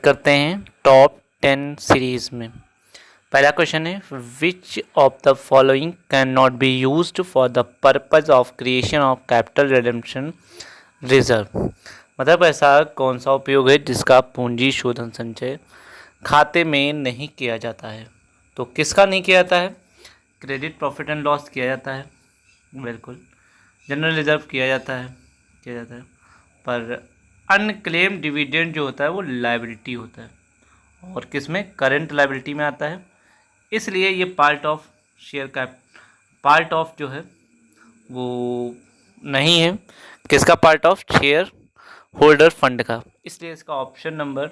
करते हैं top 10 series में। पहला क्वेश्चन है, which of the following can not be used for the purpose of creation of capital redemption reserve. मतलब ऐसा कौन सा उपयोग है जिसका पूंजी शोधन संचय खाते में नहीं किया जाता है। तो किसका नहीं किया जाता है? क्रेडिट प्रॉफिट एंड लॉस किया जाता है, बिल्कुल। जनरल रिजर्व किया जाता है, पर अनक्लेम डिविडेंड जो होता है वो लायबिलिटी होता है और किस में? करंट लायबिलिटी में आता है। इसलिए ये part of share cap, part of जो है वो नहीं है। किसका part of? Share holder fund का। इसलिए इसका ऑप्शन नंबर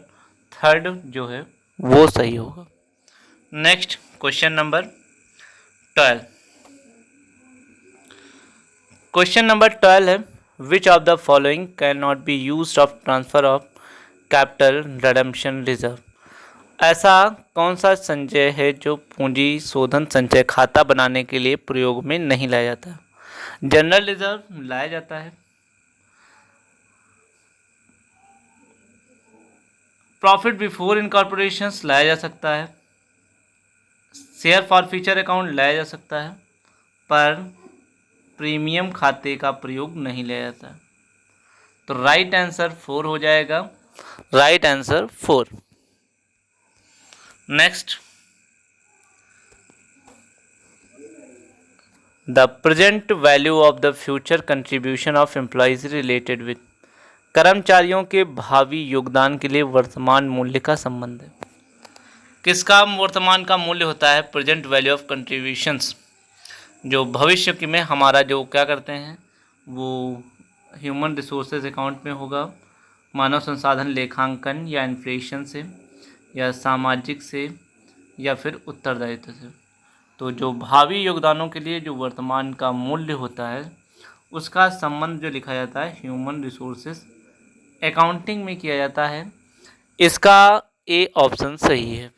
3 जो है वो सही होगा। Next question number 12। Question number 12 है, which of the following can not be used of transfer of capital redemption reserve. ऐसा कौन सा संचय है जो पूंजी शोधन संचय खाता बनाने के लिए प्रयोग में नहीं लाया जाता? जनरल रिजर्व लाया जाता है, प्रॉफिट बिफोर इनकॉर्पोरेशन लाया जा सकता है, शेयर फॉर फ्यूचर अकाउंट लाया जा सकता है, पर प्रीमियम खाते का प्रयोग नहीं लिया जाता। तो राइट आंसर 4 हो जाएगा। Right answer 4। Next, the present value of the future contribution of employees related with. कर्मचारियों के भावी योगदान के लिए वर्तमान मूल्य का संबंध है। किसका वर्तमान का मूल्य होता है? प्रेजेंट वैल्यू ऑफ कंट्रीब्यूशंस, जो भविष्य में हमारा जो क्या करते हैं वो ह्यूमन रिसोर्सेज अकाउंट में होगा, मानव संसाधन लेखांकन या इन्फ्लेशन से या सामाजिक से या फिर उत्तरदायित्व से। तो जो भावी योगदानों के लिए जो वर्तमान का मूल्य होता है उसका संबंध जो लिखा जाता है ह्यूमन रिसोर्सेज अकाउंटिंग में किया जाता है। इसका ए ऑप्शन सही है।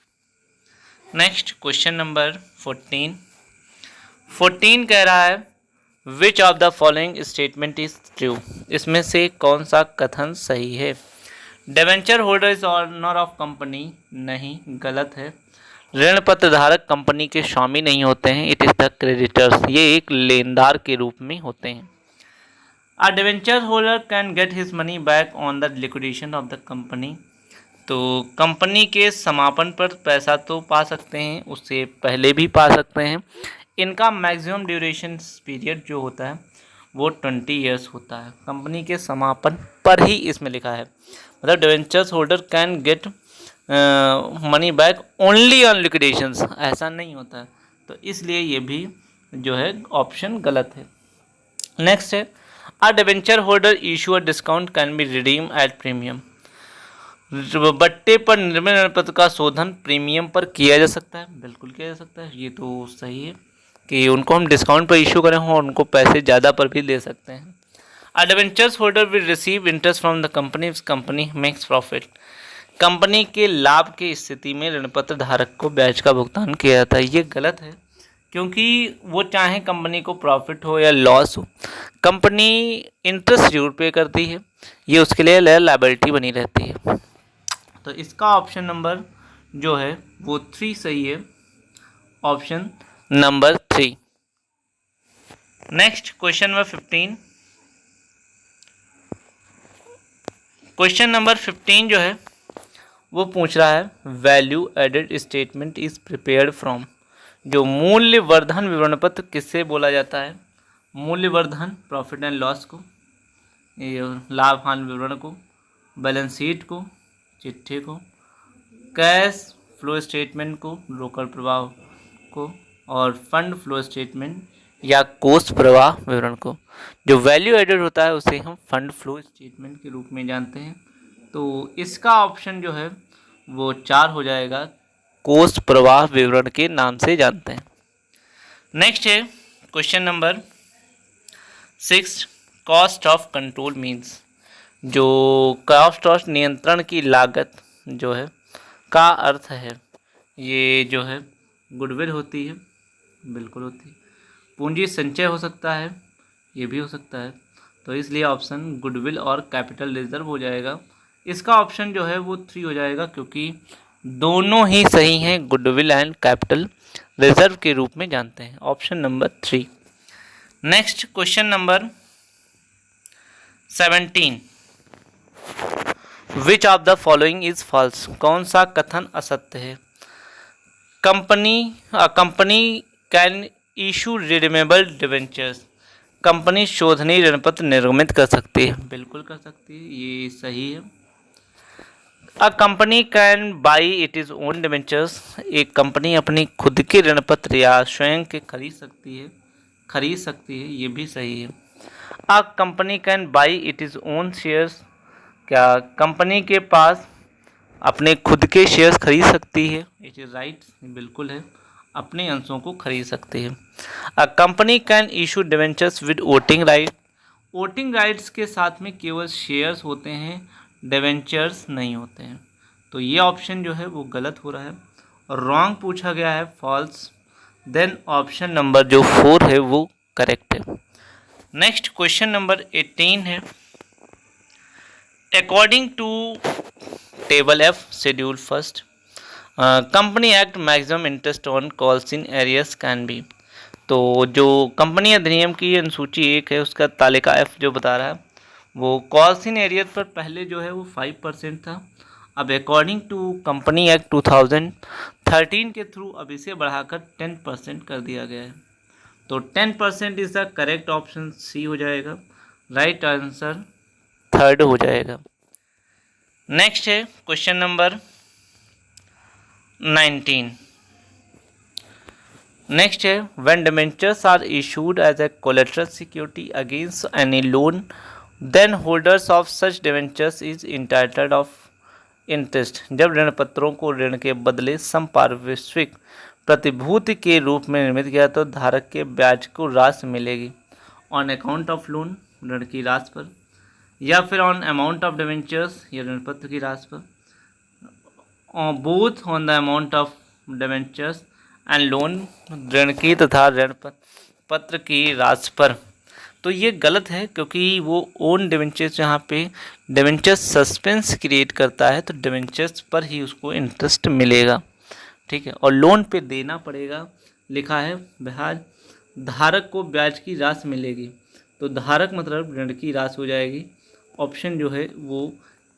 नेक्स्ट क्वेश्चन नंबर 14 कह रहा है, which of the following statement is true. इसमें से कौन सा कथन सही है? Debenture holder is owner of company, नहीं, गलत है। ऋण पत्र धारक कंपनी के स्वामी नहीं होते हैं, इट इज द क्रेडिटर्स, ये एक लेनदार के रूप में होते हैं। अ debenture holder can get his money back on the liquidation of the company. तो कंपनी के समापन पर पैसा तो पा सकते हैं, उससे पहले भी पा सकते हैं। इनका मैक्सिमम ड्यूरेशन पीरियड जो होता है वो 20 ईयर्स होता है। कंपनी के समापन पर ही इसमें लिखा है, मतलब debentures holder can get money back only on liquidations, ऐसा नहीं होता है। तो इसलिए ये भी जो है ऑप्शन गलत है। नेक्स्ट है, अ debenture holder issue a discount can be redeem at premium. बट्टे पर निर्मित ऋण पत्र का शोधन प्रीमियम पर किया जा सकता है, बिल्कुल किया जा सकता है। ये तो सही है कि उनको हम डिस्काउंट पर इशू करें और उनको पैसे ज़्यादा पर भी दे सकते हैं। A debentures holder will receive interest from the company if company makes profit. Company के लाभ की स्थिति में ऋण पत्र धारक को ब्याज का भुगतान किया जाता है। ये गलत है, क्योंकि वो चाहे कंपनी को प्रॉफिट हो या लॉस हो, कंपनी इंटरेस्ट जरूर पे करती है, ये उसके लिए लायबिलिटी बनी रहती है। तो इसका ऑप्शन नंबर जो है वो 3 सही है, option number 3। Next question number 15। Question number 15 जो है वो पूछ रहा है, value added statement is prepared from. जो मूल्यवर्धन विवरण पत्र किससे बोला जाता है? मूल्यवर्धन प्रॉफिट एंड लॉस को, लाभ हानि विवरण को, बैलेंस शीट को, चिट्ठी को, कैश फ्लो स्टेटमेंट को, रोकड़ प्रवाह को, और फंड फ्लो स्टेटमेंट या कोष प्रवाह विवरण को। जो वैल्यू एडेड होता है उसे हम फंड फ्लो स्टेटमेंट के रूप में जानते हैं। तो इसका ऑप्शन जो है वो 4 हो जाएगा, कोष प्रवाह विवरण के नाम से जानते हैं। नेक्स्ट है question number 6, cost of control means. जो कॉस्ट ऑफ नियंत्रण की लागत जो है का अर्थ है, ये जो है गुडविल होती है, बिल्कुल होती है। पूंजी संचय हो सकता है, ये भी हो सकता है। तो इसलिए ऑप्शन गुडविल और कैपिटल रिजर्व हो जाएगा। इसका ऑप्शन जो है वो 3 हो जाएगा, क्योंकि दोनों ही सही हैं, गुडविल एंड कैपिटल रिजर्व के रूप में जानते हैं। Option number 3। Next question number 17। Which of the following is false? कौन सा कथन असत्य है? Company can issue redeemable debentures. Company शोधनीय ऋण पत्र निर्गमित कर सकती है। बिल्कुल कर सकती है, ये सही है। A company can buy it is own debentures. एक कंपनी अपनी खुद के ऋण पत्र या स्वयं के खरीद सकती है, ये भी सही है। A company can buy it is own shares. क्या कंपनी के पास अपने खुद के शेयर्स खरीद सकती है? इट इज़ राइट, बिल्कुल है, अपने अंशों को खरीद सकती है। A company can issue debentures with voting right. Voting rights के साथ में केवल शेयर्स होते हैं, डिवेंचर्स नहीं होते हैं। तो ये ऑप्शन जो है वो गलत हो रहा है और रॉन्ग पूछा गया है, फॉल्स। देन ऑप्शन नंबर जो 4 है वो करेक्ट है। नेक्स्ट क्वेश्चन नंबर 18 है। According to table F schedule first, company act maximum interest on calls in arrears can be. तो जो कंपनी अधिनियम की अनुसूची 1 है उसका तालिका F जो बता रहा है वो कॉल्स इन एरियस पर पहले जो है वो 5% था। अब अकॉर्डिंग टू कंपनी एक्ट 2013 के थ्रू अब इसे बढ़ाकर 10% कर दिया गया है। तो 10% is the correct option, C हो जाएगा। राइट आंसर 3rd हो जाएगा। नेक्स्ट है क्वेश्चन नंबर 19। नेक्स्ट है when debentures are issued as a collateral security against any loan then holders of such debentures is entitled of interest. जब ऋण पत्रों को ऋण के बदले संपार्श्विक प्रतिभूति के रूप में निर्मित किया तो धारक के ब्याज को राशि मिलेगी ऑन अकाउंट ऑफ लोन, ऋण की राशि पर, या फिर ऑन अमाउंट ऑफ डिवेंचर्स या ऋण पत्र की राशि पर, both on the amount of debentures and loan, ऋण की तथा ऋण पत्र की राशि पर। तो ये गलत है, क्योंकि वो ओन डिवेंचर्स यहाँ पे डिवेंचर्स सस्पेंस क्रिएट करता है, तो डिवेंचर्स पर ही उसको इंटरेस्ट मिलेगा, ठीक है। और लोन पे देना पड़ेगा, लिखा है ब्याज, धारक को ब्याज की राशि मिलेगी, तो धारक मतलब ऋण की राशि हो जाएगी। ऑप्शन जो है वो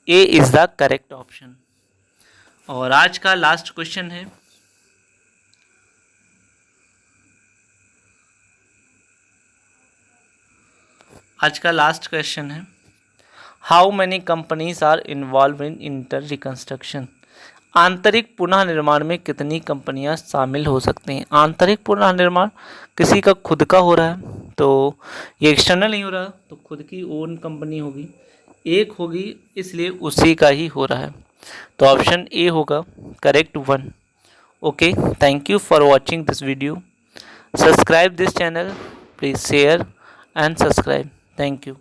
A is the correct option. और आज का लास्ट क्वेश्चन है। How many companies are involve in inter reconstruction. आंतरिक पुनः निर्माण में कितनी कंपनियां शामिल हो सकती हैं? आंतरिक पुनः निर्माण किसी का खुद का हो रहा है तो ये एक्सटर्नल नहीं हो रहा, तो खुद की ओन कंपनी होगी, एक होगी, इसलिए उसी का ही हो रहा है। तो ऑप्शन ए होगा correct 1। Okay, thank you for watching this video. Subscribe this channel, please share and subscribe. Thank you.